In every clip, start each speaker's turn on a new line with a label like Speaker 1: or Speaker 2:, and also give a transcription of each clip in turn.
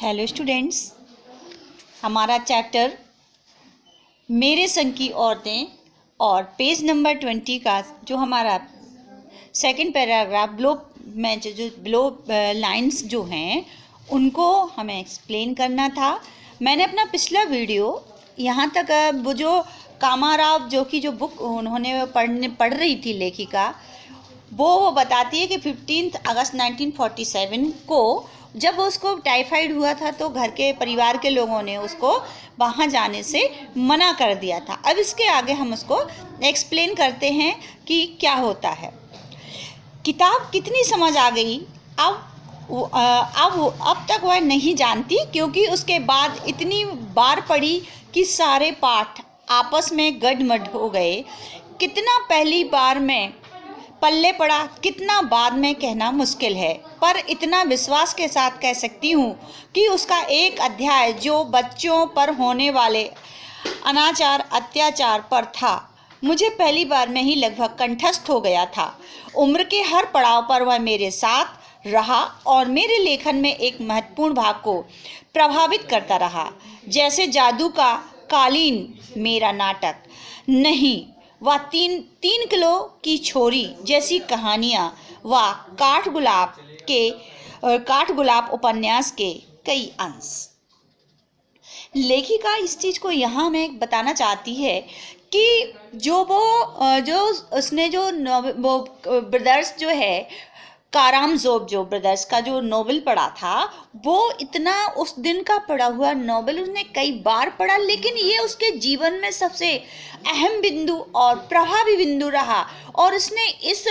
Speaker 1: Hello students, हमारा chapter मेरे संग की औरतें और पेज नंबर 20 का जो हमारा सेकंड पैराग्राफ बिलो लाइंस जो हैं उनको हमें एक्सप्लेन करना था। मैंने अपना पिछला वीडियो यहाँ तक वो जो कामाराव जो बुक उन्होंने पढ़ रही थी लेखिका, वो बताती है कि 15 अगस्त 1947 को जब उसको टाइफाइड हुआ था तो घर के परिवार के लोगों ने उसको वहाँ जाने से मना कर दिया था। अब इसके आगे हम उसको एक्सप्लेन करते हैं कि क्या होता है। किताब कितनी समझ आ गई अब तक वह नहीं जानती, क्योंकि उसके बाद इतनी बार पढ़ी कि सारे पाठ आपस में गडमड हो गए। कितना पहली बार में पल्ले पड़ा, कितना बाद में कहना मुश्किल है, पर इतना विश्वास के साथ कह सकती हूँ कि उसका एक अध्याय जो बच्चों पर होने वाले अनाचार अत्याचार पर था, मुझे पहली बार में ही लगभग कंठस्थ हो गया था। उम्र के हर पड़ाव पर वह मेरे साथ रहा और मेरे लेखन में एक महत्वपूर्ण भाग को प्रभावित करता रहा। जैसे जादू का कालीन मेरा नाटक नहीं, वह तीन किलो की छोरी जैसी कहानियाँ व काठ गुलाब उपन्यास के कई अंश। लेखिका इस चीज़ को यहाँ में बताना चाहती है कि जो उसने जो ब्रदर्स जो है कारामज़ोव जो ब्रदर्स का जो नोवेल पढ़ा था, वो इतना उस दिन का पढ़ा हुआ नोवेल उसने कई बार पढ़ा, लेकिन ये उसके जीवन में सबसे अहम बिंदु और प्रभावी बिंदु रहा। और उसने इस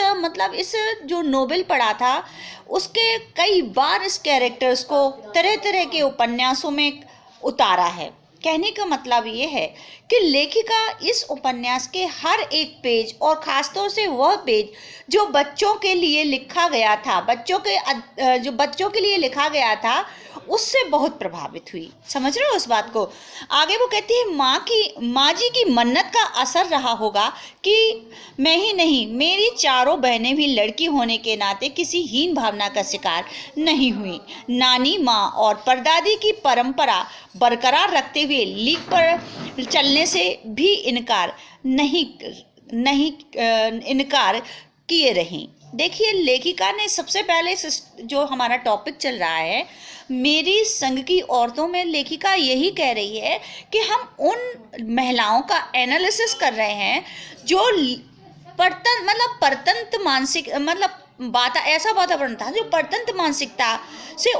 Speaker 1: जो नोवेल पढ़ा था उसके कई बार इस कैरेक्टर्स को तरह तरह के उपन्यासों में उतारा है। कहने का मतलब ये है कि लेखिका इस उपन्यास के हर एक पेज और ख़ासतौर से वह पेज जो बच्चों के लिए लिखा गया था, बच्चों के लिए लिखा गया था, उससे बहुत प्रभावित हुई। समझ रहे हो उस बात को। आगे वो कहती है माँ जी की मन्नत का असर रहा होगा कि मैं ही नहीं, मेरी चारों बहनें भी लड़की होने के नाते किसी हीन भावना का शिकार नहीं हुई। नानी, माँ और परदादी की परंपरा बरकरार रखते हुए लीक पर चलने से भी इनकार किए रहीं। देखिए, लेखिका ने सबसे पहले जो हमारा टॉपिक चल रहा है मेरी संग की औरतों में, लेखिका यही कह रही है कि हम उन महिलाओं का एनालिसिस कर रहे हैं जो परतंत्र मानसिक ऐसा वातावरण था जो परतंत्र मानसिकता से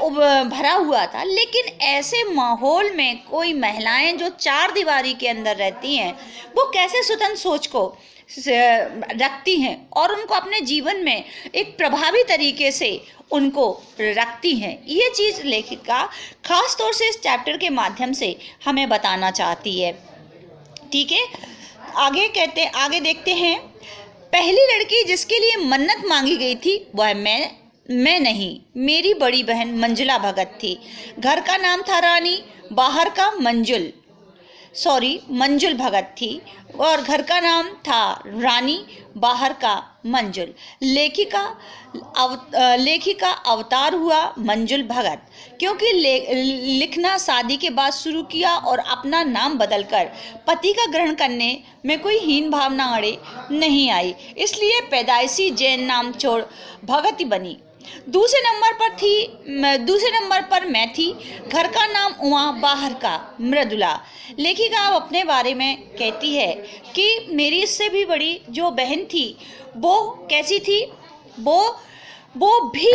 Speaker 1: भरा हुआ था। लेकिन ऐसे माहौल में कोई महिलाएं जो चार दीवारी के अंदर रहती हैं, वो कैसे स्वतंत्र सोच को रखती हैं और उनको अपने जीवन में एक प्रभावी तरीके से उनको रखती हैं। ये चीज़ लेखिका खास तौर से इस चैप्टर के माध्यम से हमें बताना चाहती है। ठीक है, आगे देखते हैं। पहली लड़की जिसके लिए मन्नत मांगी गई थी वह मैं नहीं, मेरी बड़ी बहन मंजुला भगत थी। घर का नाम था रानी, बाहर का मंजुल भगत थी और घर का नाम था रानी, बाहर का मंजुल। लेखिका अवतार हुआ मंजुल भगत, क्योंकि लिखना शादी के बाद शुरू किया और अपना नाम बदलकर पति का ग्रहण करने में कोई हीन भावना अड़े नहीं आई, इसलिए पैदाइशी जैन नाम छोड़ भगत बनी। दूसरे नंबर पर मैं थी। घर का नाम उमा, बाहर का मृदुला। लेखिका अब अपने बारे में कहती है कि मेरी इससे भी बड़ी जो बहन थी वो कैसी थी, वो भी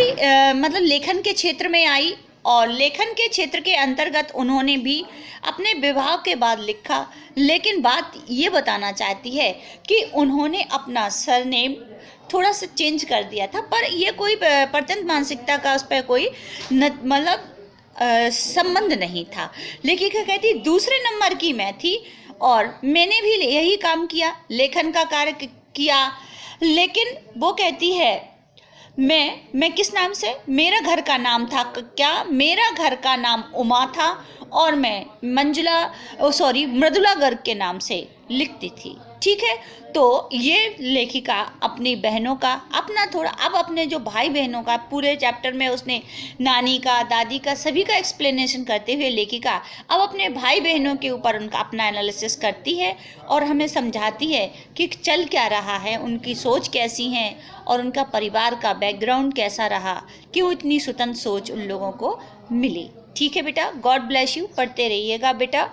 Speaker 1: लेखन के क्षेत्र में आई और लेखन के क्षेत्र के अंतर्गत उन्होंने भी अपने विवाह के बाद लिखा। लेकिन बात ये बताना चाहती है कि उन्होंने अपना सरनेम थोड़ा सा चेंज कर दिया था, पर ये कोई परतंत्र मानसिकता का उस पर कोई संबंध नहीं था। लेखिका कहती दूसरे नंबर की मैं थी और मैंने भी यही काम किया, लेखन का कार्य किया। लेकिन वो कहती है मैं किस नाम से, मेरा घर का नाम था क्या, मेरा घर का नाम उमा था और मैं मृदुला गर्ग के नाम से लिखती थी। ठीक है। तो ये लेखिका अपनी बहनों का अपना थोड़ा, अब अपने जो भाई बहनों का पूरे चैप्टर में उसने नानी का, दादी का, सभी का एक्सप्लेनेशन करते हुए लेखिका अब अपने भाई बहनों के ऊपर उनका अपना एनालिसिस करती है और हमें समझाती है कि चल क्या रहा है, उनकी सोच कैसी है और उनका परिवार का बैकग्राउंड कैसा रहा, क्यों इतनी स्वतंत्र सोच उन लोगों को मिली। ठीक है बेटा, गॉड ब्लेस यू, पढ़ते रहिएगा बेटा।